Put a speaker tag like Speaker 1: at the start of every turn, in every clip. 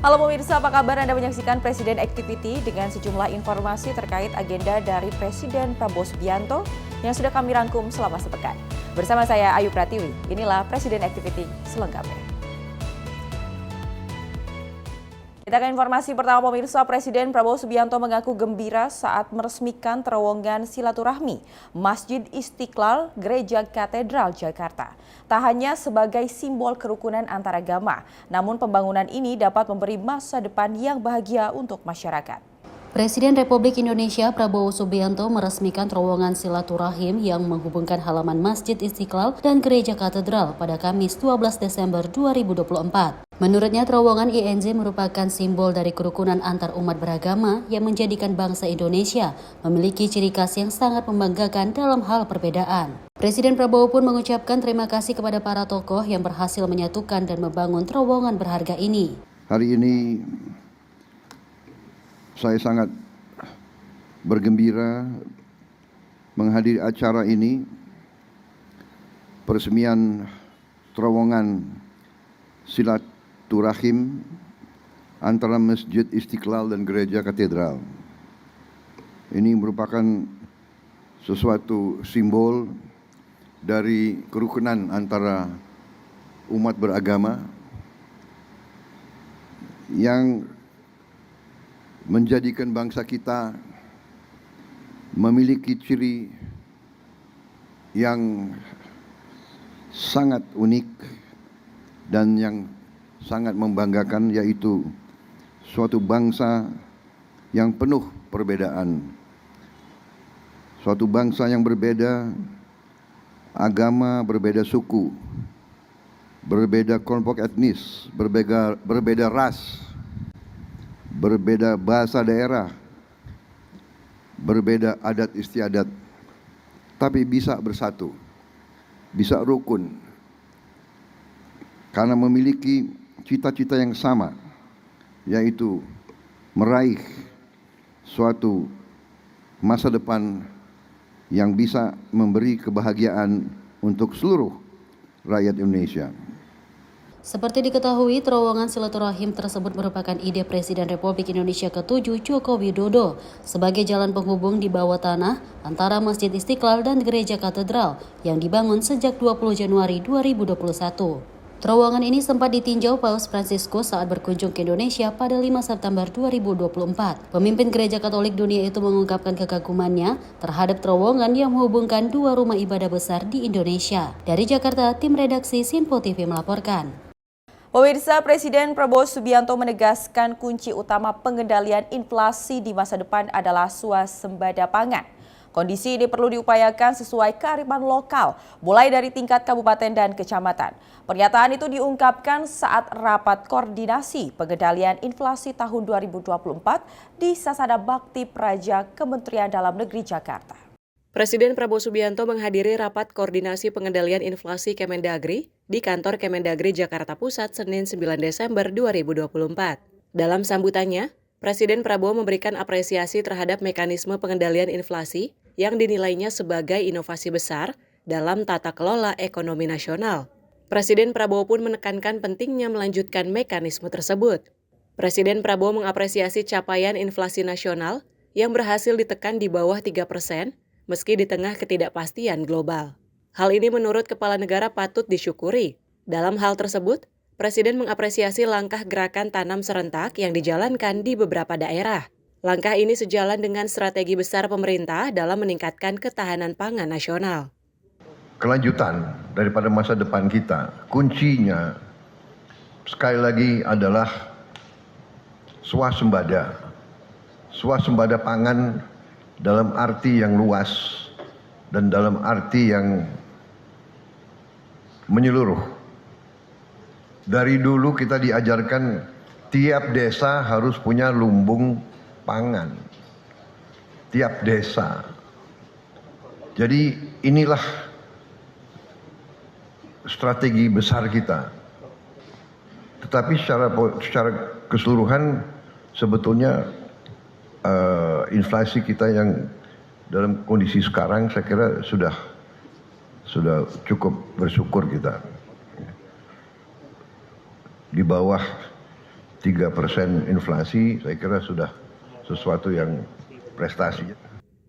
Speaker 1: Halo pemirsa, apa kabar? Anda menyaksikan Presiden Activity dengan sejumlah informasi terkait agenda dari Presiden Prabowo Subianto yang sudah kami rangkum selama sepekan. Bersama saya Ayu Pratiwi, inilah Presiden Activity selengkapnya. Kita ke informasi pertama pemirsa, Presiden Prabowo Subianto mengaku gembira saat meresmikan terowongan silaturahmi Masjid Istiqlal Gereja Katedral Jakarta. Tak hanya sebagai simbol kerukunan antaragama, namun pembangunan ini dapat memberi masa depan yang bahagia untuk masyarakat.
Speaker 2: Presiden Republik Indonesia Prabowo Subianto meresmikan terowongan silaturahim yang menghubungkan halaman Masjid Istiqlal dan Gereja Katedral pada Kamis 12 Desember 2024. Menurutnya, terowongan INZ merupakan simbol dari kerukunan antar umat beragama yang menjadikan bangsa Indonesia memiliki ciri khas yang sangat membanggakan dalam hal perbedaan. Presiden Prabowo pun mengucapkan terima kasih kepada para tokoh yang berhasil menyatukan dan membangun terowongan berharga ini.
Speaker 3: Hari ini saya sangat bergembira menghadiri acara ini, peresmian terowongan silaturahim antara Masjid Istiqlal dan Gereja Katedral. Ini merupakan sesuatu simbol dari kerukunan antara umat beragama yang menjadikan bangsa kita memiliki ciri yang sangat unik dan yang sangat membanggakan, yaitu suatu bangsa yang penuh perbedaan. Suatu bangsa yang berbeda agama, berbeda suku, berbeda kelompok etnis, berbeda ras, berbeda bahasa daerah, berbeda adat istiadat, tapi bisa bersatu, bisa rukun, karena memiliki cita-cita yang sama, yaitu meraih suatu masa depan yang bisa memberi kebahagiaan untuk seluruh rakyat Indonesia.
Speaker 2: Seperti diketahui, terowongan silaturahim tersebut merupakan ide Presiden Republik Indonesia ke-7 Joko Widodo sebagai jalan penghubung di bawah tanah antara Masjid Istiqlal dan Gereja Katedral yang dibangun sejak 20 Januari 2021. Terowongan ini sempat ditinjau Paus Fransiskus saat berkunjung ke Indonesia pada 5 September 2024. Pemimpin Gereja Katolik Dunia itu mengungkapkan kekagumannya terhadap terowongan yang menghubungkan dua rumah ibadah besar di Indonesia. Dari Jakarta, tim redaksi Sinpo TV melaporkan.
Speaker 1: Pemirsa, Presiden Prabowo Subianto menegaskan kunci utama pengendalian inflasi di masa depan adalah swasembada pangan. Kondisi ini perlu diupayakan sesuai kearifan lokal, mulai dari tingkat kabupaten dan kecamatan. Pernyataan itu diungkapkan saat rapat koordinasi pengendalian inflasi tahun 2024 di Sasana Bakti Praja Kementerian Dalam Negeri Jakarta.
Speaker 4: Presiden Prabowo Subianto menghadiri rapat koordinasi pengendalian inflasi Kemendagri di kantor Kemendagri Jakarta Pusat Senin 9 Desember 2024. Dalam sambutannya, Presiden Prabowo memberikan apresiasi terhadap mekanisme pengendalian inflasi yang dinilainya sebagai inovasi besar dalam tata kelola ekonomi nasional. Presiden Prabowo pun menekankan pentingnya melanjutkan mekanisme tersebut. Presiden Prabowo mengapresiasi capaian inflasi nasional yang berhasil ditekan di bawah 3% meski di tengah ketidakpastian global. Hal ini menurut Kepala Negara patut disyukuri. Dalam hal tersebut, Presiden mengapresiasi langkah gerakan tanam serentak yang dijalankan di beberapa daerah. Langkah ini sejalan dengan strategi besar pemerintah dalam meningkatkan ketahanan pangan nasional.
Speaker 3: Kelanjutan daripada masa depan kita, kuncinya sekali lagi adalah swasembada. Swasembada pangan dalam arti yang luas dan dalam arti yang menyeluruh. Dari dulu kita diajarkan tiap desa harus punya lumbung pangan. Tiap desa. Jadi inilah strategi besar kita. Tetapi secara keseluruhan sebetulnya inflasi kita yang dalam kondisi sekarang saya kira sudah cukup bersyukur kita. Di bawah 3% inflasi, saya kira sudah sesuatu yang prestasi.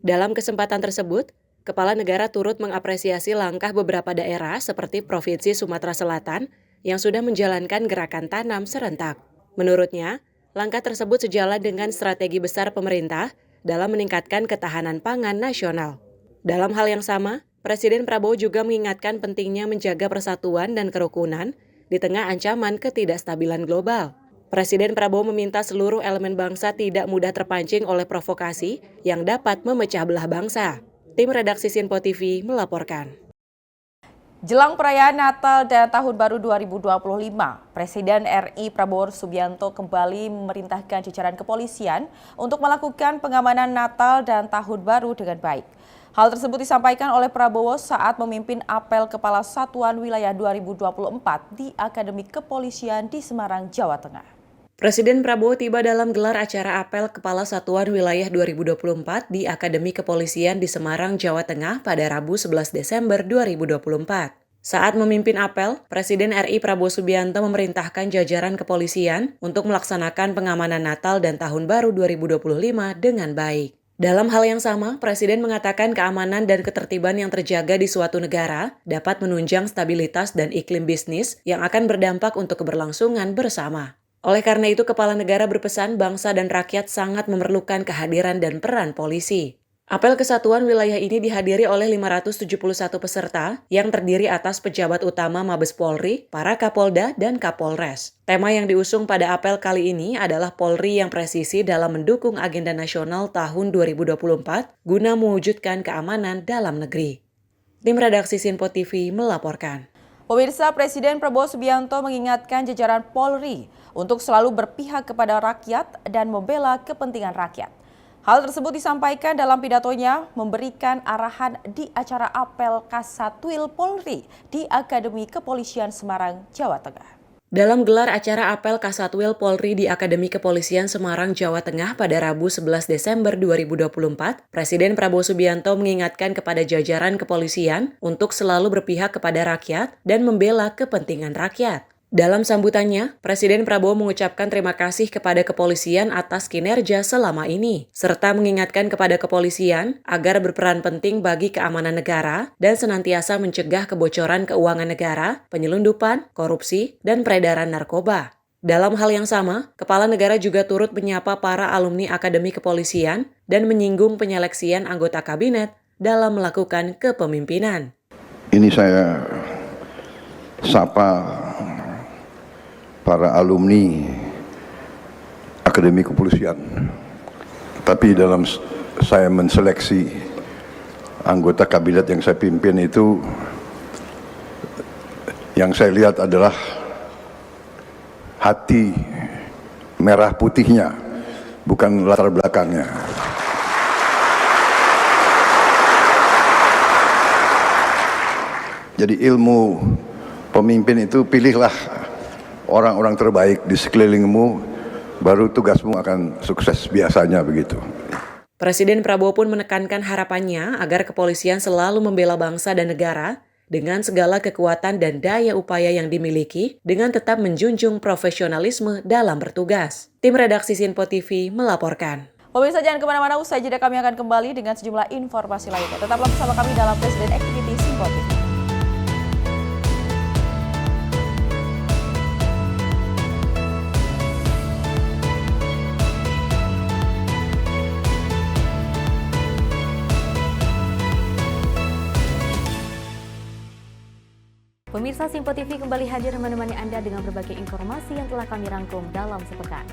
Speaker 4: Dalam kesempatan tersebut, Kepala Negara turut mengapresiasi langkah beberapa daerah seperti Provinsi Sumatera Selatan yang sudah menjalankan gerakan tanam serentak. Menurutnya, langkah tersebut sejalan dengan strategi besar pemerintah dalam meningkatkan ketahanan pangan nasional. Dalam hal yang sama, Presiden Prabowo juga mengingatkan pentingnya menjaga persatuan dan kerukunan di tengah ancaman ketidakstabilan global. Presiden Prabowo meminta seluruh elemen bangsa tidak mudah terpancing oleh provokasi yang dapat memecah belah bangsa. Tim redaksi Sinpo TV melaporkan.
Speaker 1: Jelang perayaan Natal dan Tahun Baru 2025, Presiden RI Prabowo Subianto kembali memerintahkan jajaran kepolisian untuk melakukan pengamanan Natal dan Tahun Baru dengan baik. Hal tersebut disampaikan oleh Prabowo saat memimpin apel Kepala Satuan Wilayah 2024 di Akademi Kepolisian di Semarang, Jawa Tengah.
Speaker 4: Presiden Prabowo tiba dalam gelar acara apel Kepala Satuan Wilayah 2024 di Akademi Kepolisian di Semarang, Jawa Tengah pada Rabu 11 Desember 2024. Saat memimpin apel, Presiden RI Prabowo Subianto memerintahkan jajaran kepolisian untuk melaksanakan pengamanan Natal dan Tahun Baru 2025 dengan baik. Dalam hal yang sama, Presiden mengatakan keamanan dan ketertiban yang terjaga di suatu negara dapat menunjang stabilitas dan iklim bisnis yang akan berdampak untuk keberlangsungan bersama. Oleh karena itu, Kepala Negara berpesan bangsa dan rakyat sangat memerlukan kehadiran dan peran polisi. Apel kesatuan wilayah ini dihadiri oleh 571 peserta yang terdiri atas pejabat utama Mabes Polri, para Kapolda, dan Kapolres. Tema yang diusung pada apel kali ini adalah Polri yang presisi dalam mendukung agenda nasional tahun 2024 guna mewujudkan keamanan dalam negeri. Tim redaksi Sinpo TV melaporkan.
Speaker 1: Pemirsa, Presiden Prabowo Subianto mengingatkan jajaran Polri untuk selalu berpihak kepada rakyat dan membela kepentingan rakyat. Hal tersebut disampaikan dalam pidatonya memberikan arahan di acara apel Kasatwil Polri di Akademi Kepolisian Semarang, Jawa Tengah.
Speaker 4: Dalam gelar acara apel Kasatwil Polri di Akademi Kepolisian Semarang, Jawa Tengah pada Rabu 11 Desember 2024, Presiden Prabowo Subianto mengingatkan kepada jajaran kepolisian untuk selalu berpihak kepada rakyat dan membela kepentingan rakyat. Dalam sambutannya, Presiden Prabowo mengucapkan terima kasih kepada kepolisian atas kinerja selama ini, serta mengingatkan kepada kepolisian agar berperan penting bagi keamanan negara dan senantiasa mencegah kebocoran keuangan negara, penyelundupan, korupsi, dan peredaran narkoba. Dalam hal yang sama, Kepala Negara juga turut menyapa para alumni Akademi Kepolisian dan menyinggung penyeleksian anggota kabinet dalam melakukan kepemimpinan.
Speaker 3: Ini saya sapa para alumni Akademi Kepolisian. Tapi dalam saya menseleksi anggota kabinet yang saya pimpin itu, yang saya lihat adalah hati merah putihnya, bukan latar belakangnya. Jadi ilmu pemimpin itu pilihlah orang-orang terbaik di sekelilingmu, baru tugasmu akan sukses, biasanya begitu.
Speaker 4: Presiden Prabowo pun menekankan harapannya agar kepolisian selalu membela bangsa dan negara dengan segala kekuatan dan daya upaya yang dimiliki dengan tetap menjunjung profesionalisme dalam bertugas. Tim redaksi Sinpo TV melaporkan.
Speaker 1: Pemirsa, jangan kemana-mana, usai jeda kami akan kembali dengan sejumlah informasi lainnya. Tetaplah bersama kami dalam Presiden Activity Sinpo TV.
Speaker 2: Pemirsa, Sinpo TV kembali hadir menemani Anda dengan berbagai informasi yang telah kami rangkum dalam sepekan.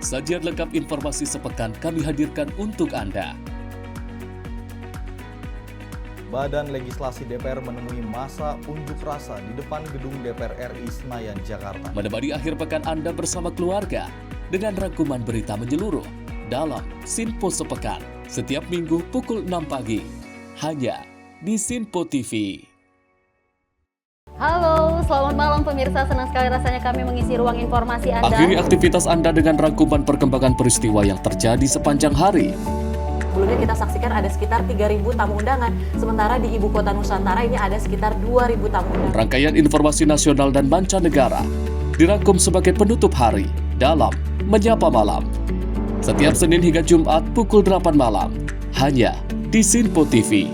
Speaker 5: Sajian lengkap informasi sepekan kami hadirkan untuk Anda.
Speaker 6: Badan Legislasi DPR menemui masa unjuk rasa di depan gedung DPR RI Senayan, Jakarta.
Speaker 5: Menemani akhir pekan Anda bersama keluarga dengan rangkuman berita menyeluruh dalam Sinpo Sepekan setiap minggu pukul 6 pagi hanya di Sinpo TV.
Speaker 2: Halo, selamat malam pemirsa. Senang sekali rasanya kami mengisi ruang informasi Anda.
Speaker 5: Akhiri aktivitas Anda dengan rangkuman perkembangan peristiwa yang terjadi sepanjang hari.
Speaker 4: Sebelumnya kita saksikan ada sekitar 3.000 tamu undangan, sementara di Ibu Kota Nusantara ini ada sekitar 2.000 tamu undangan.
Speaker 5: Rangkaian informasi nasional dan mancanegara dirangkum sebagai penutup hari dalam Menyapa Malam. Setiap Senin hingga Jumat pukul 8 malam, hanya di Sinpo TV.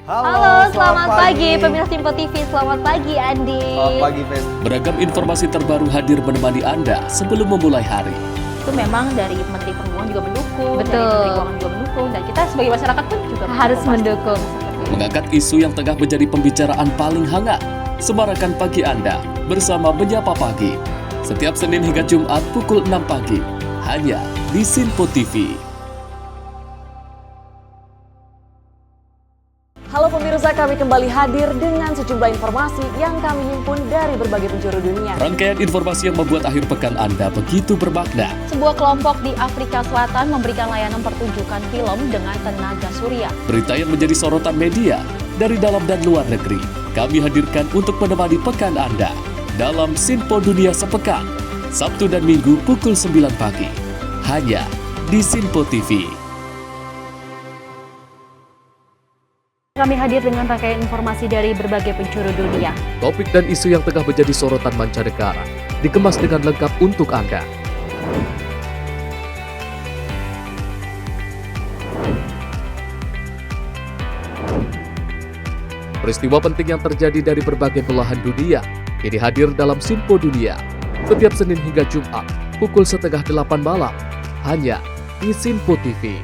Speaker 7: Halo, selamat pagi pemirsa Sinpo TV. Selamat pagi Andi.
Speaker 6: Selamat pagi, Fen.
Speaker 5: Beragam informasi terbaru hadir menemani Anda sebelum memulai hari.
Speaker 7: Itu memang dari Menteri Perhubungan juga mendukung,
Speaker 8: Betul.
Speaker 7: dari Menteri Keuangan juga mendukung, dan kita sebagai masyarakat pun juga
Speaker 8: Harus mendukung.
Speaker 5: Mengangkat isu yang tengah menjadi pembicaraan paling hangat. Semarakan pagi Anda bersama Menyapa Pagi. Setiap Senin hingga Jumat pukul 6 pagi, hanya di Sinpo TV.
Speaker 9: Halo pemirsa, kami kembali hadir dengan sejumlah informasi yang kami himpun dari berbagai penjuru dunia.
Speaker 5: Rangkaian informasi yang membuat akhir pekan Anda begitu bermakna.
Speaker 7: sebuah kelompok di Afrika Selatan memberikan layanan pertunjukan film dengan tenaga surya.
Speaker 5: Berita yang menjadi sorotan media dari dalam dan luar negeri, kami hadirkan untuk menemani pekan Anda dalam Sinpo Dunia Sepekan, Sabtu dan Minggu pukul 9 pagi, hanya di Sinpo TV.
Speaker 7: Kami hadir dengan rangkaian informasi dari berbagai penjuru dunia.
Speaker 5: Topik dan isu yang tengah menjadi sorotan mancanegara dikemas dengan lengkap untuk Anda. Peristiwa penting yang terjadi dari berbagai belahan dunia kini hadir dalam Sinpo Dunia setiap Senin hingga Jumat pukul 7:30 malam, hanya di Sinpo TV.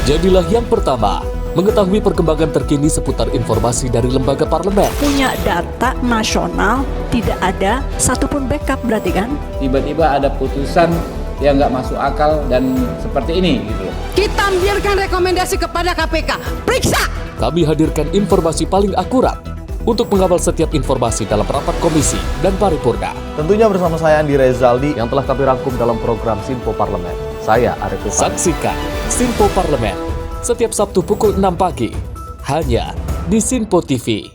Speaker 5: Jadilah yang pertama mengetahui perkembangan terkini seputar informasi dari lembaga parlemen.
Speaker 10: Punya data nasional, tidak ada satupun backup berarti kan?
Speaker 11: Tiba-tiba ada putusan yang nggak masuk akal dan seperti ini gitu.
Speaker 10: Kita biarkan rekomendasi kepada KPK, periksa!
Speaker 5: Kami hadirkan informasi paling akurat untuk mengawal setiap informasi dalam rapat komisi dan paripurna.
Speaker 6: Tentunya bersama saya Andi Rezaldi
Speaker 5: Yang telah kami rangkum dalam program Sinpo Parlemen. Saya Arif Rifan. Saksikan Sinpo Parlemen setiap Sabtu pukul 6 pagi, hanya di Sinpo TV.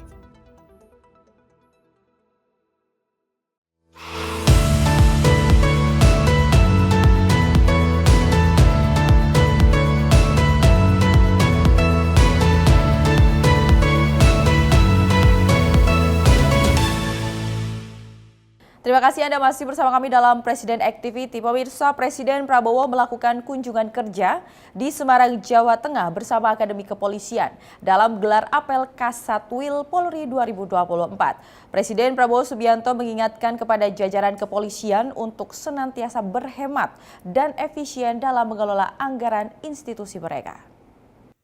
Speaker 1: Terima kasih Anda masih bersama kami dalam Presiden Activity. Pemirsa, Presiden Prabowo melakukan kunjungan kerja di Semarang, Jawa Tengah bersama Akademi Kepolisian dalam gelar apel Kasatwil Polri 2024. Presiden Prabowo Subianto mengingatkan kepada jajaran kepolisian untuk senantiasa berhemat dan efisien dalam mengelola anggaran institusi mereka.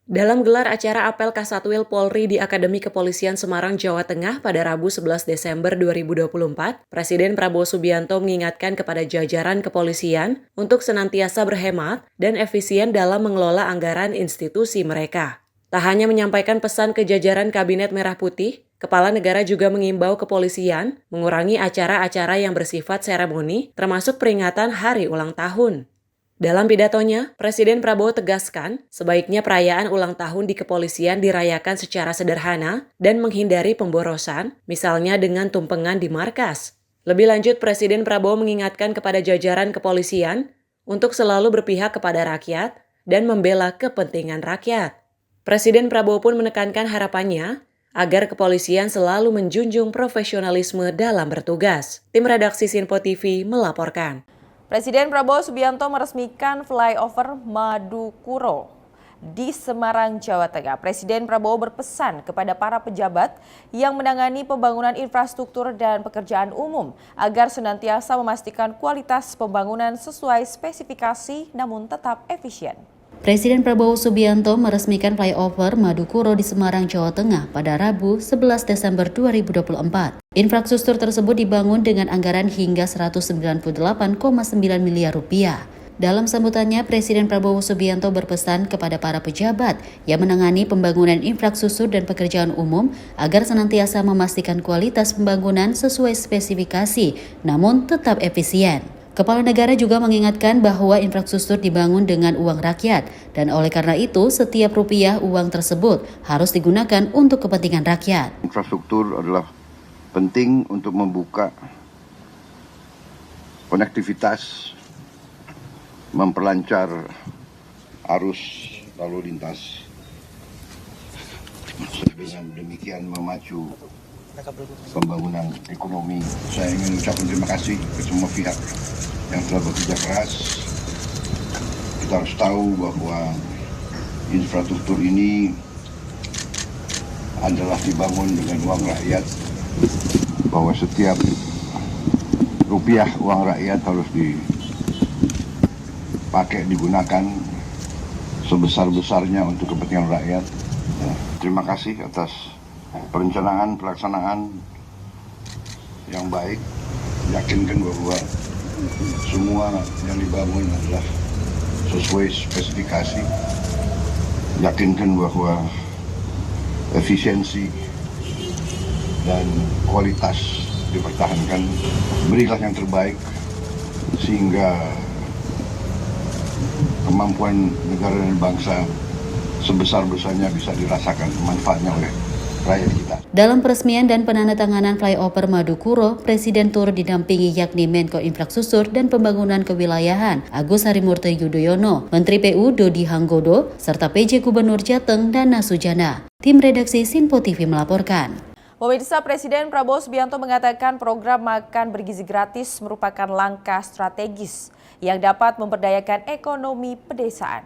Speaker 4: Dalam gelar acara apel Kasatwil Polri di Akademi Kepolisian Semarang, Jawa Tengah pada Rabu 11 Desember 2024, Presiden Prabowo Subianto mengingatkan kepada jajaran kepolisian untuk senantiasa berhemat dan efisien dalam mengelola anggaran institusi mereka. Tak hanya menyampaikan pesan ke jajaran Kabinet Merah Putih, Kepala Negara juga mengimbau kepolisian mengurangi acara-acara yang bersifat seremoni, termasuk peringatan hari ulang tahun. Dalam pidatonya, Presiden Prabowo tegaskan sebaiknya perayaan ulang tahun di kepolisian dirayakan secara sederhana dan menghindari pemborosan, misalnya dengan tumpengan di markas. Lebih lanjut, Presiden Prabowo mengingatkan kepada jajaran kepolisian untuk selalu berpihak kepada rakyat dan membela kepentingan rakyat. Presiden Prabowo pun menekankan harapannya agar kepolisian selalu menjunjung profesionalisme dalam bertugas. Tim redaksi Sinpo TV melaporkan.
Speaker 1: Presiden Prabowo Subianto meresmikan flyover Madukuro di Semarang, Jawa Tengah. Presiden Prabowo berpesan kepada para pejabat yang menangani pembangunan infrastruktur dan pekerjaan umum agar senantiasa memastikan kualitas pembangunan sesuai spesifikasi namun tetap efisien.
Speaker 2: Presiden Prabowo Subianto meresmikan flyover Madukuro di Semarang, Jawa Tengah pada Rabu 11 Desember 2024. Infrastruktur tersebut dibangun dengan anggaran hingga 198,9 miliar rupiah. Dalam sambutannya, Presiden Prabowo Subianto berpesan kepada para pejabat yang menangani pembangunan infrastruktur dan pekerjaan umum agar senantiasa memastikan kualitas pembangunan sesuai spesifikasi, namun tetap efisien. Kepala negara juga mengingatkan bahwa infrastruktur dibangun dengan uang rakyat dan oleh karena itu setiap rupiah uang tersebut harus digunakan untuk kepentingan rakyat.
Speaker 3: Infrastruktur adalah penting untuk membuka konektivitas, memperlancar arus lalu lintas. dengan demikian memacu pembangunan ekonomi. Saya ingin ucapkan terima kasih ke semua pihak yang telah bekerja keras. Kita harus tahu bahwa infrastruktur ini adalah dibangun dengan uang rakyat, bahwa setiap rupiah uang rakyat harus dipakai, digunakan sebesar-besarnya untuk kepentingan rakyat. Terima kasih atas perencanaan, pelaksanaan yang baik. Yakinkan bahwa semua yang dibangun adalah sesuai spesifikasi. Yakinkan bahwa efisiensi dan kualitas dipertahankan. Berilah yang terbaik sehingga kemampuan negara dan bangsa sebesar-besarnya bisa dirasakan manfaatnya oleh rakyat kita.
Speaker 2: Dalam peresmian dan penandatanganan flyover Madukuro, Presiden turut didampingi yakni Menko Infrastruktur dan Pembangunan Kewilayahan Agus Harimurti Yudhoyono, Menteri PU Dodi Hanggodo, serta PJ Gubernur Jateng Dana Sujana. Tim redaksi Sinpo TV melaporkan.
Speaker 1: Pemirsa, Presiden Prabowo Subianto mengatakan program makan bergizi gratis merupakan langkah strategis yang dapat memberdayakan ekonomi pedesaan.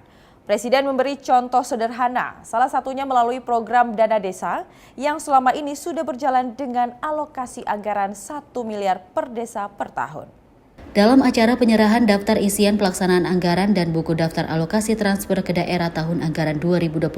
Speaker 1: Presiden memberi contoh sederhana, salah satunya melalui program Dana Desa yang selama ini sudah berjalan dengan alokasi anggaran 1 miliar per desa per tahun.
Speaker 2: Dalam acara penyerahan daftar isian pelaksanaan anggaran dan buku daftar alokasi transfer ke daerah tahun anggaran 2025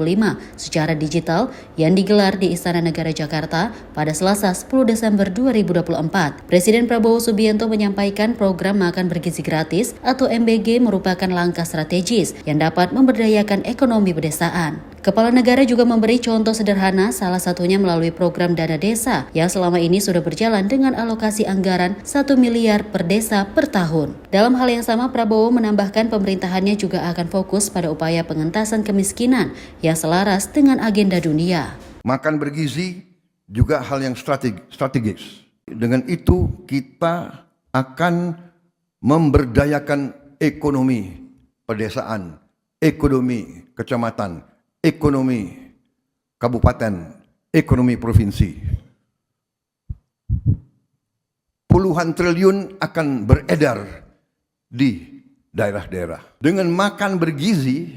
Speaker 2: secara digital yang digelar di Istana Negara Jakarta pada Selasa 10 Desember 2024, Presiden Prabowo Subianto menyampaikan program makan bergizi gratis atau MBG merupakan langkah strategis yang dapat memberdayakan ekonomi pedesaan. Kepala negara juga memberi contoh sederhana, salah satunya melalui program Dana Desa yang selama ini sudah berjalan dengan alokasi anggaran 1 miliar per desa per tahun. Dalam hal yang sama, Prabowo menambahkan pemerintahannya juga akan fokus pada upaya pengentasan kemiskinan yang selaras dengan agenda dunia.
Speaker 3: Makan bergizi juga hal yang strategis. Dengan itu kita akan memberdayakan ekonomi pedesaan, ekonomi kecamatan, ekonomi kabupaten, ekonomi provinsi. Puluhan triliun akan beredar di daerah-daerah. Dengan makan bergizi,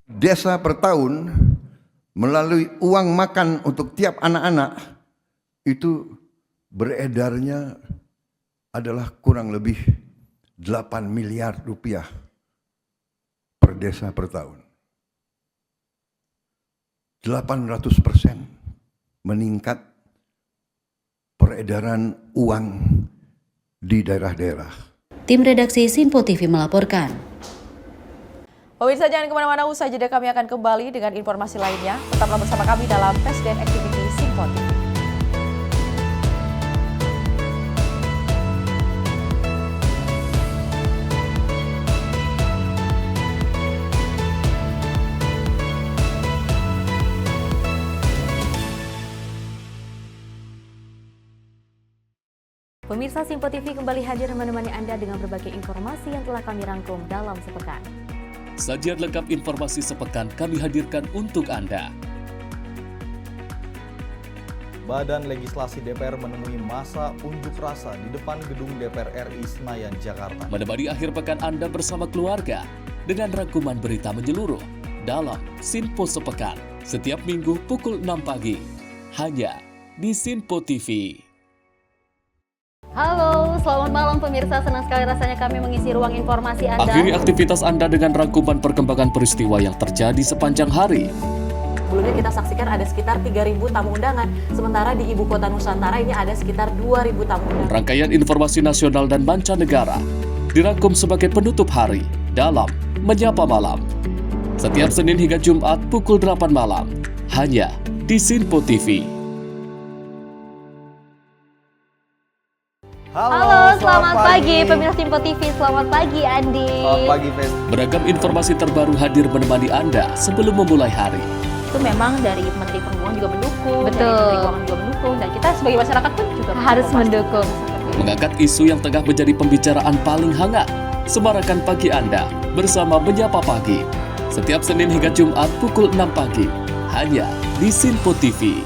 Speaker 3: desa per tahun melalui uang makan untuk tiap anak-anak itu beredarnya adalah kurang lebih 8 miliar rupiah per desa per tahun. 800% meningkat peredaran uang di daerah-daerah.
Speaker 2: Tim redaksi Sinpo TV melaporkan.
Speaker 1: Pemirsa, jangan kemana-mana, usai jeda kami akan kembali dengan informasi lainnya. Tetaplah bersama kami dalam Presiden Activity Sinpo TV.
Speaker 7: Pemirsa, Sinpo TV kembali hadir menemani Anda dengan berbagai informasi yang telah kami rangkum dalam sepekan.
Speaker 5: Sajian lengkap informasi sepekan kami hadirkan untuk Anda.
Speaker 6: Badan Legislasi DPR menemui masa unjuk rasa di depan gedung DPR RI Senayan, Jakarta.
Speaker 5: Menemani akhir pekan Anda bersama keluarga dengan rangkuman berita menyeluruh dalam Sinpo Sepekan setiap minggu pukul 6 pagi hanya di Sinpo TV.
Speaker 7: Halo, selamat malam pemirsa. Senang sekali rasanya kami mengisi ruang informasi Anda.
Speaker 5: Akhiri aktivitas Anda dengan rangkuman perkembangan peristiwa yang terjadi sepanjang hari.
Speaker 9: Sebelumnya kita saksikan ada sekitar 3.000 tamu undangan, sementara di Ibu Kota Nusantara ini ada sekitar 2.000 tamu undangan.
Speaker 5: Rangkaian informasi nasional dan mancanegara dirangkum sebagai penutup hari dalam Menyapa Malam. Setiap Senin hingga Jumat pukul 8 malam, hanya di Sinpo TV.
Speaker 7: Halo, selamat pagi pemirsa Sinpo TV. Selamat pagi Andi.
Speaker 6: Selamat pagi, Fen.
Speaker 5: Beragam informasi terbaru hadir menemani Anda sebelum memulai hari.
Speaker 7: Itu memang dari Menteri Perhubungan juga mendukung,
Speaker 8: Betul.
Speaker 7: dari Menteri Keuangan juga mendukung, dan kita sebagai masyarakat pun juga
Speaker 8: Harus mendukung.
Speaker 5: Mengangkat isu yang tengah menjadi pembicaraan paling hangat. Semarakan pagi Anda bersama Menyapa Pagi. Setiap Senin hingga Jumat pukul 6 pagi, hanya di Sinpo TV.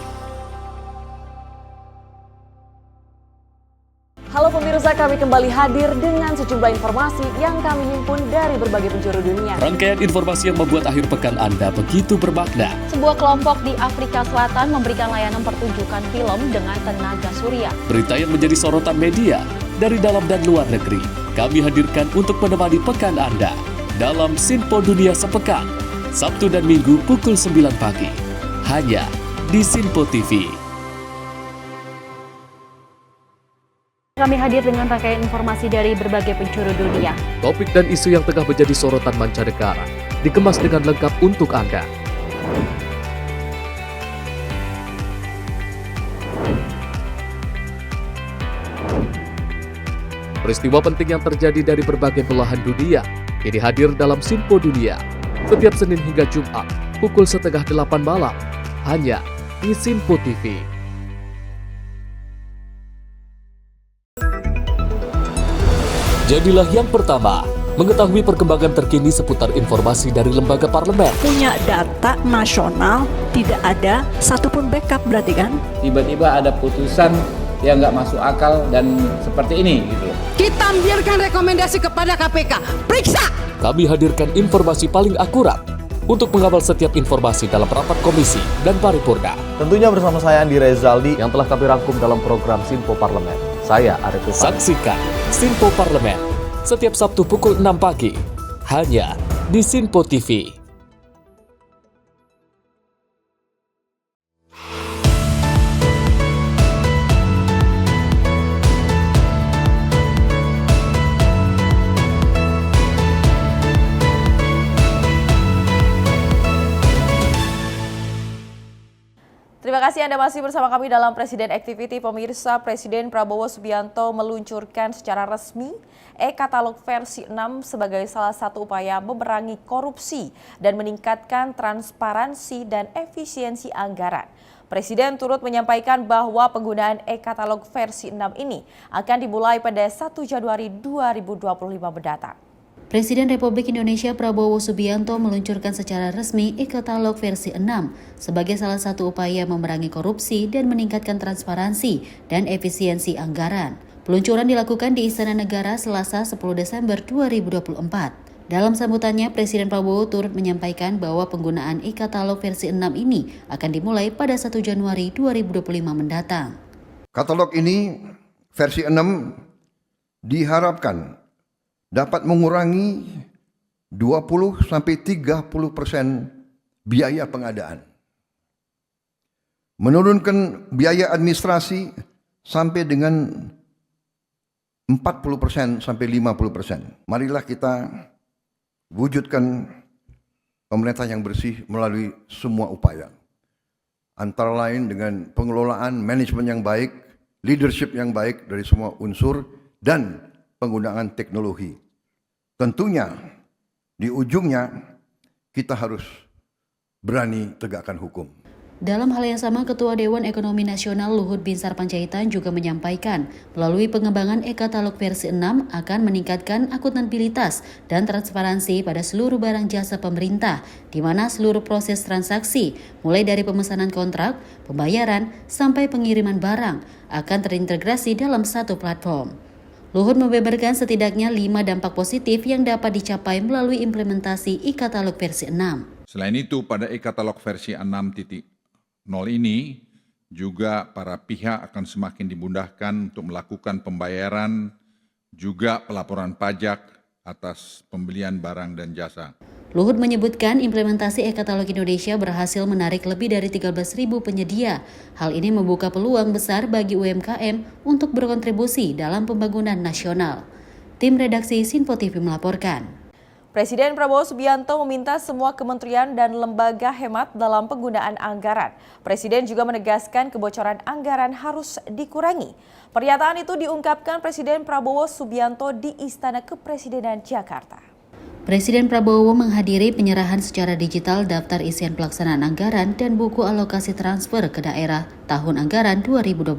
Speaker 9: Halo pemirsa, kami kembali hadir dengan sejumlah informasi yang kami himpun dari berbagai penjuru dunia.
Speaker 5: Rangkaian informasi yang membuat akhir pekan Anda begitu bermakna.
Speaker 7: Sebuah kelompok di Afrika Selatan memberikan layanan pertunjukan film dengan tenaga surya.
Speaker 5: Berita yang menjadi sorotan media dari dalam dan luar negeri, kami hadirkan untuk menemani pekan Anda dalam Sinpo Dunia Sepekan, Sabtu dan Minggu pukul 9 pagi, hanya di Sinpo TV.
Speaker 7: Kami hadir dengan rangkaian informasi dari berbagai penjuru dunia.
Speaker 5: Topik dan isu yang tengah menjadi sorotan mancanegara dikemas dengan lengkap untuk Anda. Peristiwa penting yang terjadi dari berbagai belahan dunia kini hadir dalam Sinpo Dunia setiap Senin hingga Jumat pukul 7:30 malam hanya di Sinpo TV. Jadilah yang pertama mengetahui perkembangan terkini seputar informasi dari lembaga parlemen.
Speaker 10: Punya data nasional, tidak ada satupun backup berarti kan?
Speaker 11: Tiba-tiba ada putusan yang nggak masuk akal dan seperti ini gitu.
Speaker 8: Kita biarkan rekomendasi kepada KPK, periksa!
Speaker 5: Kami hadirkan informasi paling akurat untuk mengawal setiap informasi dalam rapat komisi dan paripurna.
Speaker 6: Tentunya bersama saya Andi Rezaldi
Speaker 5: Yang telah kami rangkum dalam program Sinpo Parlemen. Saya Arif Rifan. Saksikan Sinpo Parlemen setiap Sabtu pukul 6 pagi hanya di Sinpo TV.
Speaker 1: Terima kasih Anda masih bersama kami dalam Presiden Activity. Pemirsa, Presiden Prabowo Subianto meluncurkan secara resmi e-katalog versi 6 sebagai salah satu upaya memerangi korupsi dan meningkatkan transparansi dan efisiensi anggaran. Presiden turut menyampaikan bahwa penggunaan e-katalog versi 6 ini akan dimulai pada 1 Januari 2025 mendatang.
Speaker 2: Presiden Republik Indonesia Prabowo Subianto meluncurkan secara resmi e-katalog versi 6 sebagai salah satu upaya memerangi korupsi dan meningkatkan transparansi dan efisiensi anggaran. Peluncuran dilakukan di Istana Negara Selasa 10 Desember 2024. Dalam sambutannya, Presiden Prabowo turut menyampaikan bahwa penggunaan e-katalog versi 6 ini akan dimulai pada 1 Januari 2025 mendatang.
Speaker 3: Katalog ini versi 6 diharapkan dapat mengurangi 20-30% biaya pengadaan. Menurunkan biaya administrasi sampai dengan 40% sampai 50%. Marilah kita wujudkan pemerintah yang bersih melalui semua upaya. Antara lain dengan pengelolaan manajemen yang baik, leadership yang baik dari semua unsur, dan penggunaan teknologi. Tentunya di ujungnya kita harus berani tegakkan hukum.
Speaker 2: Dalam hal yang sama, Ketua Dewan Ekonomi Nasional Luhut Binsar Panjaitan juga menyampaikan melalui pengembangan e-katalog versi 6 akan meningkatkan akuntabilitas dan transparansi pada seluruh barang jasa pemerintah, di mana seluruh proses transaksi, mulai dari pemesanan kontrak, pembayaran, sampai pengiriman barang, akan terintegrasi dalam satu platform. Luhut membeberkan setidaknya 5 dampak positif yang dapat dicapai melalui implementasi e-katalog versi 6.
Speaker 12: Selain itu, pada e-katalog versi 6.0 ini juga para pihak akan semakin dimudahkan untuk melakukan pembayaran, juga pelaporan pajak atas pembelian barang dan jasa.
Speaker 2: Luhut menyebutkan implementasi e-katalog Indonesia berhasil menarik lebih dari 13.000 penyedia. Hal ini membuka peluang besar bagi UMKM untuk berkontribusi dalam pembangunan nasional. Tim redaksi Sinpo TV melaporkan.
Speaker 1: Presiden Prabowo Subianto meminta semua kementerian dan lembaga hemat dalam penggunaan anggaran. Presiden juga menegaskan kebocoran anggaran harus dikurangi. Pernyataan itu diungkapkan Presiden Prabowo Subianto di Istana Kepresidenan Jakarta.
Speaker 2: Presiden Prabowo menghadiri penyerahan secara digital daftar isian pelaksanaan anggaran dan buku alokasi transfer ke daerah tahun anggaran 2025,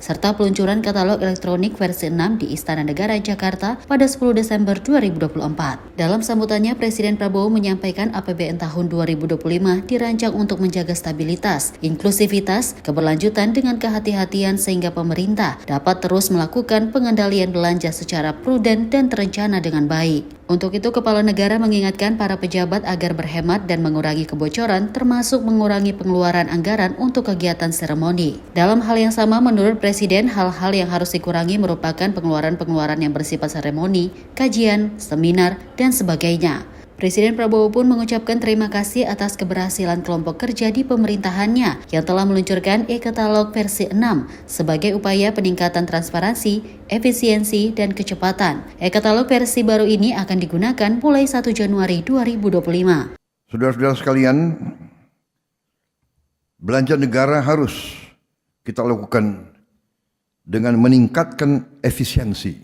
Speaker 2: serta peluncuran katalog elektronik versi 6 di Istana Negara Jakarta pada 10 Desember 2024. Dalam sambutannya, Presiden Prabowo menyampaikan APBN tahun 2025 dirancang untuk menjaga stabilitas, inklusivitas, keberlanjutan dengan kehati-hatian sehingga pemerintah dapat terus melakukan pengendalian belanja secara prudent dan terencana dengan baik. Untuk itu, Kepala Negara mengingatkan para pejabat agar berhemat dan mengurangi kebocoran, termasuk mengurangi pengeluaran anggaran untuk kegiatan seremoni. Dalam hal yang sama, menurut Presiden, hal-hal yang harus dikurangi merupakan pengeluaran-pengeluaran yang bersifat seremoni, kajian, seminar, dan sebagainya. Presiden Prabowo pun mengucapkan terima kasih atas keberhasilan kelompok kerja di pemerintahannya yang telah meluncurkan e-katalog versi 6 sebagai upaya peningkatan transparansi, efisiensi, dan kecepatan. E-katalog versi baru ini akan digunakan mulai 1 Januari 2025.
Speaker 3: Saudara-saudara sekalian, belanja negara harus kita lakukan dengan meningkatkan efisiensi,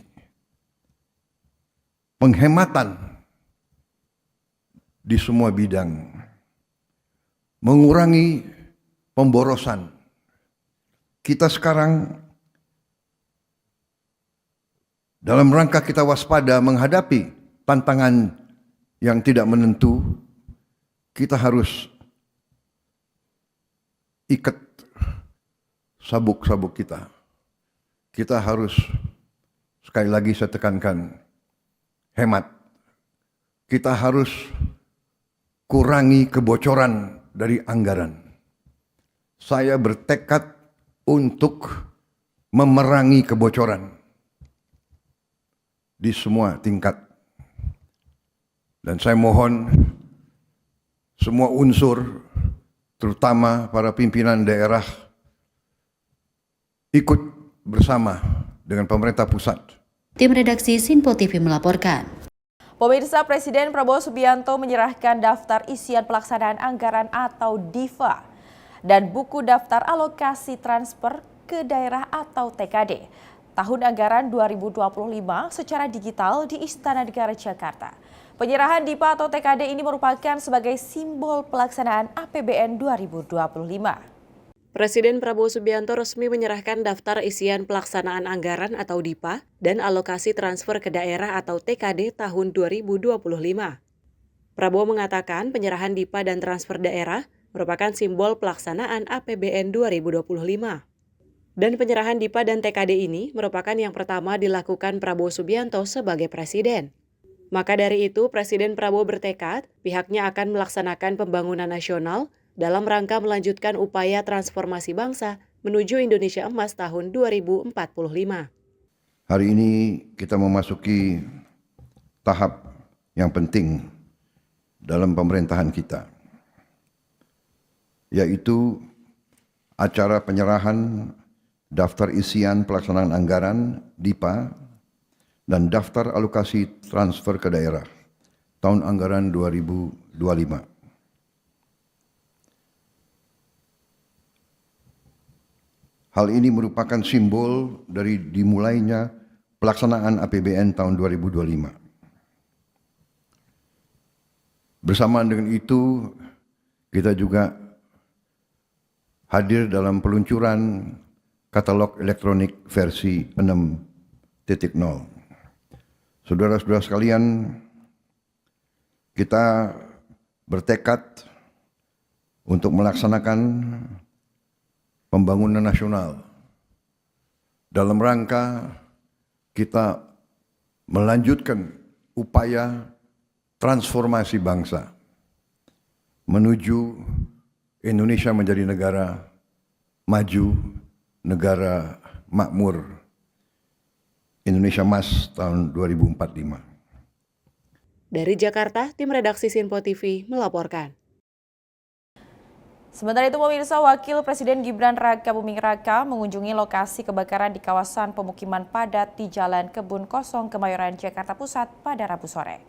Speaker 3: penghematan di semua bidang, mengurangi pemborosan. Kita sekarang dalam rangka kita waspada menghadapi tantangan yang tidak menentu, kita harus ikat sabuk-sabuk kita. Kita harus, sekali lagi saya tekankan, hemat. Kita harus kurangi kebocoran dari anggaran. Saya bertekad untuk memerangi kebocoran di semua tingkat. Dan saya mohon semua unsur, terutama para pimpinan daerah, ikut bersama dengan pemerintah pusat.
Speaker 2: Tim redaksi Sinpo TV melaporkan.
Speaker 1: Pemirsa, Presiden Prabowo Subianto menyerahkan daftar isian pelaksanaan anggaran atau DIFA dan buku daftar alokasi transfer ke daerah atau TKD tahun anggaran 2025 secara digital di Istana Negara Jakarta. Penyerahan DIPA atau TKD ini merupakan sebagai simbol pelaksanaan APBN 2025.
Speaker 4: Presiden Prabowo Subianto resmi menyerahkan daftar isian pelaksanaan anggaran atau DIPA dan alokasi transfer ke daerah atau TKD tahun 2025. Prabowo mengatakan penyerahan DIPA dan transfer daerah merupakan simbol pelaksanaan APBN 2025. Dan penyerahan DIPA dan TKD ini merupakan yang pertama dilakukan Prabowo Subianto sebagai presiden. Maka dari itu, Presiden Prabowo bertekad pihaknya akan melaksanakan pembangunan nasional dalam rangka melanjutkan upaya transformasi bangsa menuju Indonesia Emas tahun 2045.
Speaker 3: Hari ini kita memasuki tahap yang penting dalam pemerintahan kita, yaitu acara penyerahan daftar isian pelaksanaan anggaran DIPA dan daftar alokasi transfer ke daerah tahun anggaran 2025. Hal ini merupakan simbol dari dimulainya pelaksanaan APBN tahun 2025. Bersamaan dengan itu, kita juga hadir dalam peluncuran katalog elektronik versi 6.0. Saudara-saudara sekalian, kita bertekad untuk melaksanakan pembangunan nasional dalam rangka kita melanjutkan upaya transformasi bangsa menuju Indonesia menjadi negara maju, negara makmur, Indonesia Emas tahun 2045.
Speaker 4: Dari Jakarta, tim redaksi Sinpo TV melaporkan.
Speaker 1: Sementara itu, pemirsa, Wakil Presiden Gibran Raka Buming Raka mengunjungi lokasi kebakaran di kawasan pemukiman padat di Jalan Kebun Kosong, Kemayoran, Jakarta Pusat pada Rabu sore.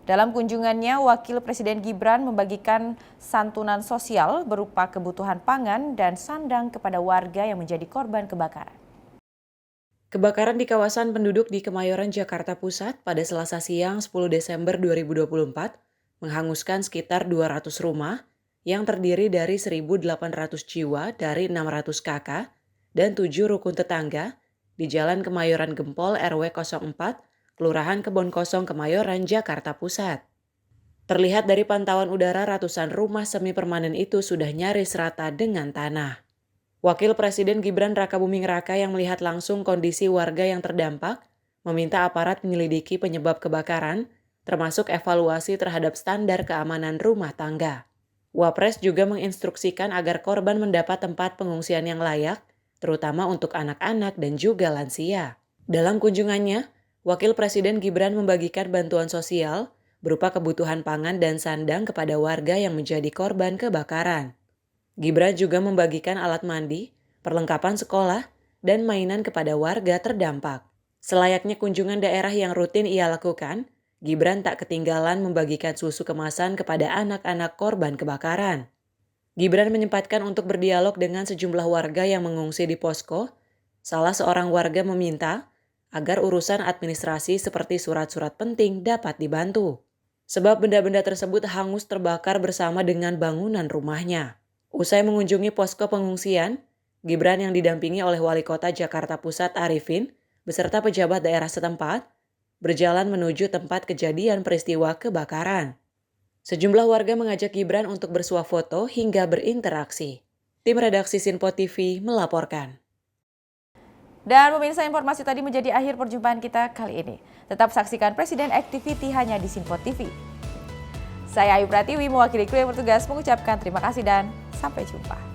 Speaker 1: Dalam kunjungannya, Wakil Presiden Gibran membagikan santunan sosial berupa kebutuhan pangan dan sandang kepada warga yang menjadi korban kebakaran.
Speaker 4: Kebakaran di kawasan penduduk di Kemayoran, Jakarta Pusat pada Selasa siang 10 Desember 2024 menghanguskan sekitar 200 rumah yang terdiri dari 1.800 jiwa dari 600 kakak dan 7 rukun tetangga di Jalan Kemayoran Gempol RW 04, Kelurahan Kebon Kosong Kemayoran, Jakarta Pusat. Terlihat dari pantauan udara, ratusan rumah semi permanen itu sudah nyaris rata dengan tanah. Wakil Presiden Gibran Rakabuming Raka yang melihat langsung kondisi warga yang terdampak meminta aparat menyelidiki penyebab kebakaran, termasuk evaluasi terhadap standar keamanan rumah tangga. Wapres juga menginstruksikan agar korban mendapat tempat pengungsian yang layak, terutama untuk anak-anak dan juga lansia. Dalam kunjungannya, Wakil Presiden Gibran membagikan bantuan sosial berupa kebutuhan pangan dan sandang kepada warga yang menjadi korban kebakaran. Gibran juga membagikan alat mandi, perlengkapan sekolah, dan mainan kepada warga terdampak. Selayaknya kunjungan daerah yang rutin ia lakukan, Gibran tak ketinggalan membagikan susu kemasan kepada anak-anak korban kebakaran. Gibran menyempatkan untuk berdialog dengan sejumlah warga yang mengungsi di posko. Salah seorang warga meminta agar urusan administrasi seperti surat-surat penting dapat dibantu, sebab benda-benda tersebut hangus terbakar bersama dengan bangunan rumahnya. Usai mengunjungi posko pengungsian, Gibran yang didampingi oleh Wali Kota Jakarta Pusat Arifin beserta pejabat daerah setempat berjalan menuju tempat kejadian peristiwa kebakaran. Sejumlah warga mengajak Gibran untuk bersuah foto hingga berinteraksi. Tim redaksi Sinpo TV melaporkan.
Speaker 1: Dan pemirsa, informasi tadi menjadi akhir perjumpaan kita kali ini. Tetap saksikan Presiden Activity hanya di Sinpo TV. Saya Ayu Pratiwi mewakili kru yang bertugas mengucapkan terima kasih dan sampai jumpa.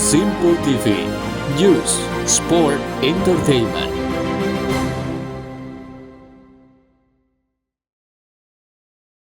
Speaker 5: Sinpo TV, News, Sport, Entertainment.